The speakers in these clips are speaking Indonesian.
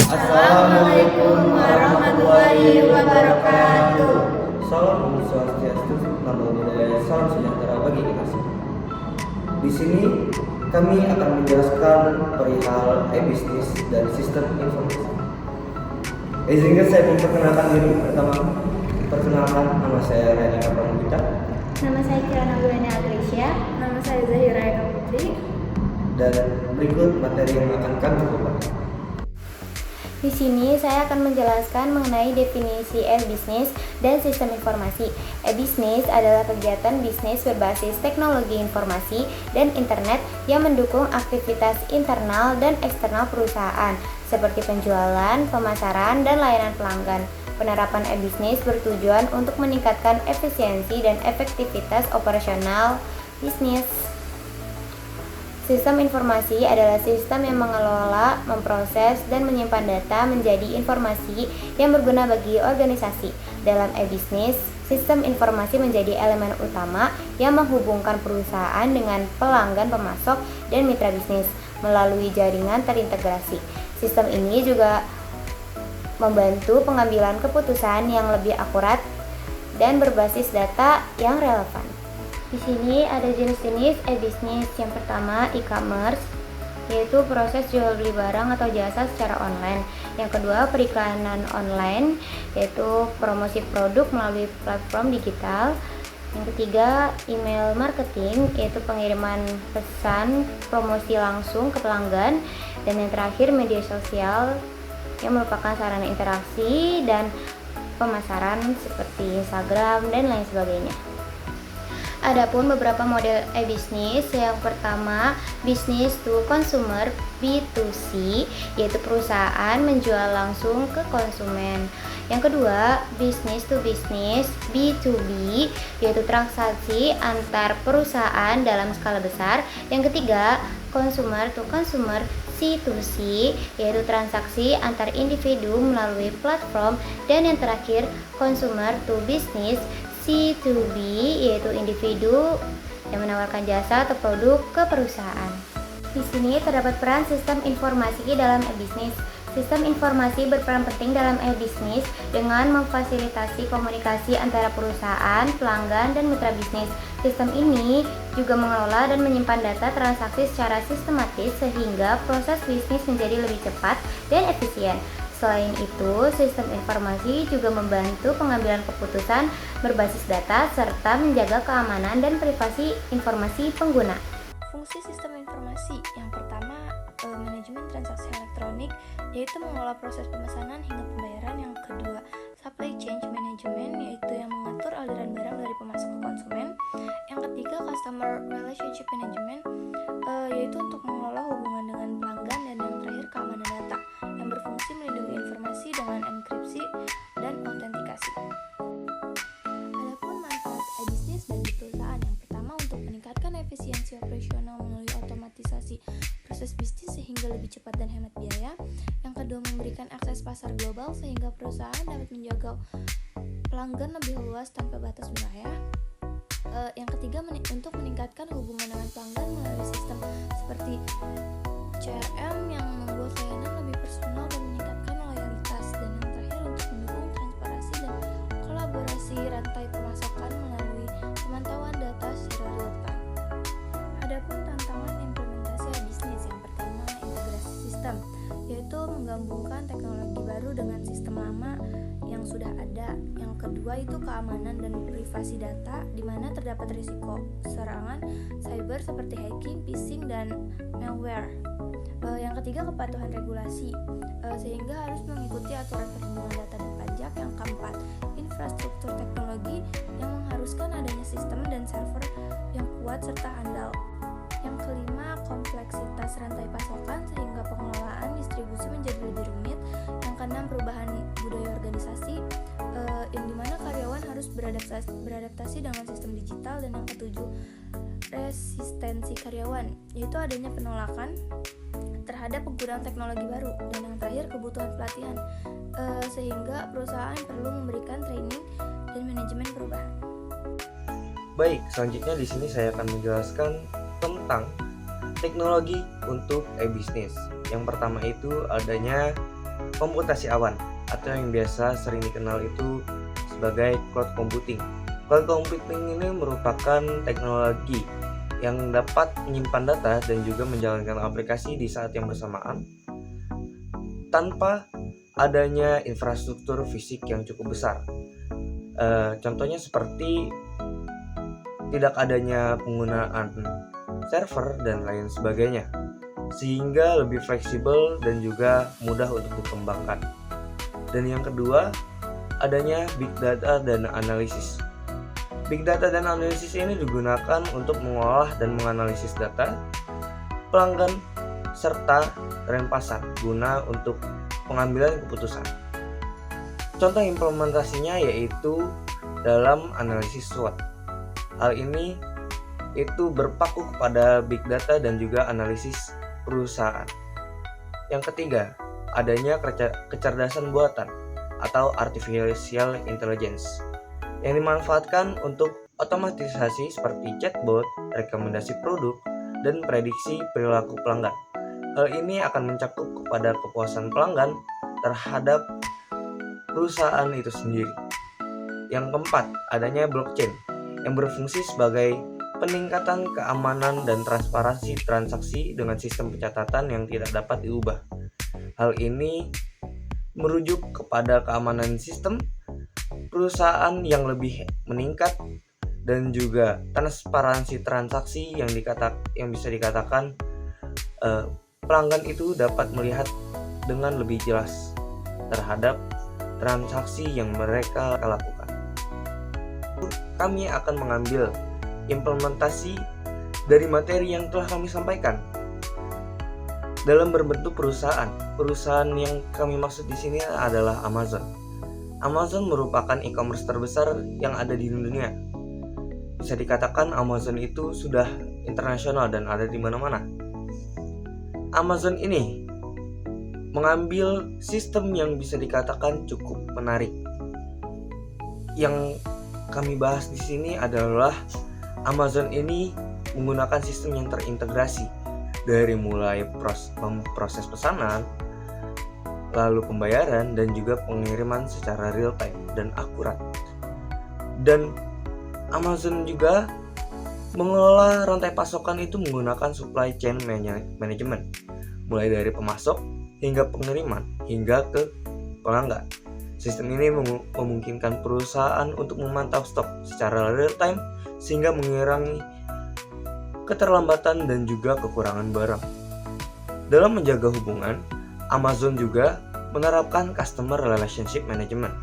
Assalamualaikum warahmatullahi wabarakatuh. Salam Om Swastiastu, Namo Buddhaya, salam sejahtera bagi kita semua. Di sini kami akan menjelaskan perihal e-bisnis dan sistem informasi. Izinkan saya memperkenalkan diri pertama. Perkenalkan, nama saya Renika Pramudita. Nama saya Kirana Gulena Agresya. Nama saya Zahira Eka Putri. Dan berikut materi yang akan kami bawakan. Di sini saya akan menjelaskan mengenai definisi e-bisnis dan sistem informasi. E-bisnis adalah kegiatan bisnis berbasis teknologi informasi dan internet yang mendukung aktivitas internal dan eksternal perusahaan seperti penjualan, pemasaran, dan layanan pelanggan. Penerapan e-bisnis bertujuan untuk meningkatkan efisiensi dan efektivitas operasional bisnis. Sistem informasi adalah sistem yang mengelola, memproses, dan menyimpan data menjadi informasi yang berguna bagi organisasi. Dalam e-bisnis, sistem informasi menjadi elemen utama yang menghubungkan perusahaan dengan pelanggan, pemasok, dan mitra bisnis melalui jaringan terintegrasi. Sistem ini juga membantu pengambilan keputusan yang lebih akurat dan berbasis data yang relevan. Di sini ada jenis-jenis e-bisnis. Yang pertama, e-commerce, yaitu proses jual beli barang atau jasa secara online. Yang kedua, periklanan online, yaitu promosi produk melalui platform digital. Yang ketiga, email marketing, yaitu pengiriman pesan promosi langsung ke pelanggan. Dan yang terakhir, media sosial, yang merupakan sarana interaksi dan pemasaran seperti Instagram dan lain sebagainya. Adapun beberapa model e-bisnis. Yang pertama, business to consumer B2C, yaitu perusahaan menjual langsung ke konsumen. Yang kedua, business to business B2B, yaitu transaksi antar perusahaan dalam skala besar. Yang ketiga, consumer to consumer C2C, yaitu transaksi antar individu melalui platform. Dan yang terakhir, consumer to business C2B, yaitu individu yang menawarkan jasa atau produk ke perusahaan. Di sini terdapat peran sistem informasi dalam e-bisnis. Sistem informasi berperan penting dalam e-bisnis dengan memfasilitasi komunikasi antara perusahaan, pelanggan, dan mitra bisnis. Sistem ini juga mengelola dan menyimpan data transaksi secara sistematis sehingga proses bisnis menjadi lebih cepat dan efisien. Selain itu, sistem informasi juga membantu pengambilan keputusan berbasis data serta menjaga keamanan dan privasi informasi pengguna. Fungsi sistem informasi yang pertama, manajemen transaksi elektronik, yaitu mengelola proses pemesanan hingga pembayaran. Yang kedua, supply chain management, yaitu yang mengatur aliran barang dari pemasok ke konsumen. Yang ketiga, customer relationship management, yaitu untuk mengelola hubungan dengan pelanggan. Dan yang terakhir, keamanan data, yang berfungsi melindungi informasi dengan enkripsi dan autentikasi. Adapun manfaat e-bisnis bagi perusahaan, yang pertama untuk meningkatkan efisiensi operasional melalui otomatisasi proses bisnis sehingga lebih cepat dan hemat biaya. Yang kedua, memberikan akses pasar global sehingga perusahaan dapat menjaga pelanggan lebih luas tanpa batas wilayah. Yang ketiga, untuk meningkatkan hubungan dengan pelanggan melalui sistem seperti CRM yang membuat layanan lebih personal dan meningkatkan loyalitas. Dan yang terakhir, untuk mendukung transparansi dan kolaborasi rantai pemasakan melalui pemantauan data secara real-time. Adapun tantangan implementasi e-bisnis, yang pertama, integrasi sistem, yaitu menggabungkan teknologi baru dengan sistem lama yang sudah ada. Yang kedua itu keamanan dan privasi data, di mana terdapat risiko serangan cyber seperti hacking, phishing, dan malware. Yang ketiga, kepatuhan regulasi, sehingga harus mengikuti aturan perlindungan data dan pajak. Yang keempat, infrastruktur teknologi yang mengharuskan adanya sistem dan server yang kuat serta handal. Yang kelima, kompleksitas rantai pasokan sehingga pengelolaan distribusi menjadi lebih rumit. Yang keenam, perubahan budaya organisasi, yang dimana karyawan harus beradaptasi dengan sistem digital. Dan yang ketujuh, resistensi karyawan, yaitu adanya penolakan terhadap penggunaan teknologi baru. Dan yang terakhir, kebutuhan pelatihan, sehingga perusahaan perlu memberikan training dan manajemen perubahan. Baik, selanjutnya di sini saya akan menjelaskan tentang teknologi untuk e-bisnis. Yang pertama itu adanya komputasi awan atau yang biasa sering dikenal itu sebagai cloud computing. Cloud computing ini merupakan teknologi yang dapat menyimpan data dan juga menjalankan aplikasi di saat yang bersamaan tanpa adanya infrastruktur fisik yang cukup besar. Contohnya seperti tidak adanya penggunaan server dan lain sebagainya, sehingga lebih fleksibel dan juga mudah untuk dikembangkan. Dan yang kedua, adanya big data dan analisis. Big data dan analisis ini digunakan untuk mengolah dan menganalisis data pelanggan serta tren pasar guna untuk pengambilan keputusan. Contoh implementasinya yaitu dalam analisis SWOT. Hal ini itu berpaku kepada big data dan juga analisis perusahaan. Yang ketiga, adanya kecerdasan buatan atau artificial intelligence yang dimanfaatkan untuk otomatisasi seperti chatbot, rekomendasi produk, dan prediksi perilaku pelanggan. Hal ini akan mencakup kepada kepuasan pelanggan terhadap perusahaan itu sendiri. Yang keempat, adanya blockchain yang berfungsi sebagai peningkatan keamanan dan transparansi transaksi dengan sistem pencatatan yang tidak dapat diubah. Hal ini merujuk kepada keamanan sistem perusahaan yang lebih meningkat dan juga transparansi transaksi yang bisa dikatakan pelanggan itu dapat melihat dengan lebih jelas terhadap transaksi yang mereka lakukan. Kami akan mengambil implementasi dari materi yang telah kami sampaikan dalam berbentuk perusahaan. Perusahaan yang kami maksud di sini adalah Amazon. Amazon merupakan e-commerce terbesar yang ada di dunia. Bisa dikatakan Amazon itu sudah internasional dan ada di mana-mana. Amazon ini mengambil sistem yang bisa dikatakan cukup menarik. Yang kami bahas di sini adalah Amazon ini menggunakan sistem yang terintegrasi dari mulai proses pesanan, lalu pembayaran dan juga pengiriman secara real time dan akurat. Dan Amazon juga mengelola rantai pasokan itu menggunakan supply chain management, mulai dari pemasok hingga pengiriman hingga ke pelanggan. Sistem ini memungkinkan perusahaan untuk memantau stok secara real time sehingga mengurangi keterlambatan dan juga kekurangan barang. Dalam menjaga hubungan, Amazon juga menerapkan customer relationship management,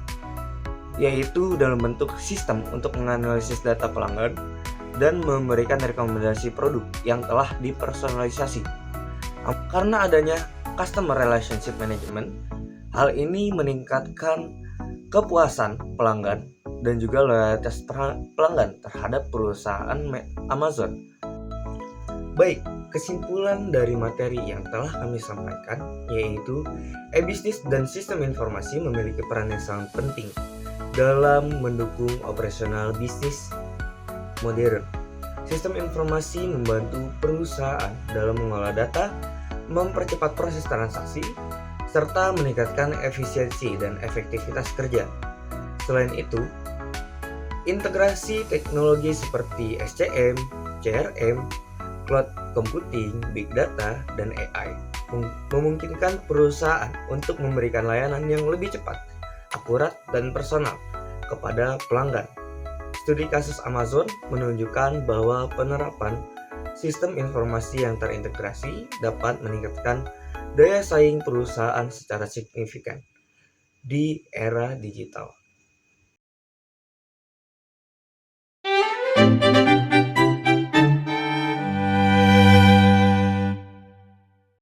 yaitu dalam bentuk sistem untuk menganalisis data pelanggan dan memberikan rekomendasi produk yang telah dipersonalisasi. Karena adanya customer relationship management, hal ini meningkatkan kepuasan pelanggan dan juga loyalitas pelanggan terhadap perusahaan Amazon. Baik, kesimpulan dari materi yang telah kami sampaikan yaitu e-bisnis dan sistem informasi memiliki peran yang sangat penting dalam mendukung operasional bisnis modern. Sistem informasi membantu perusahaan dalam mengolah data, mempercepat proses transaksi, serta meningkatkan efisiensi dan efektivitas kerja. Selain itu, integrasi teknologi seperti SCM, CRM, cloud computing, big data, dan AI memungkinkan perusahaan untuk memberikan layanan yang lebih cepat, akurat, dan personal kepada pelanggan. Studi kasus Amazon menunjukkan bahwa penerapan sistem informasi yang terintegrasi dapat meningkatkan daya saing perusahaan secara signifikan di era digital.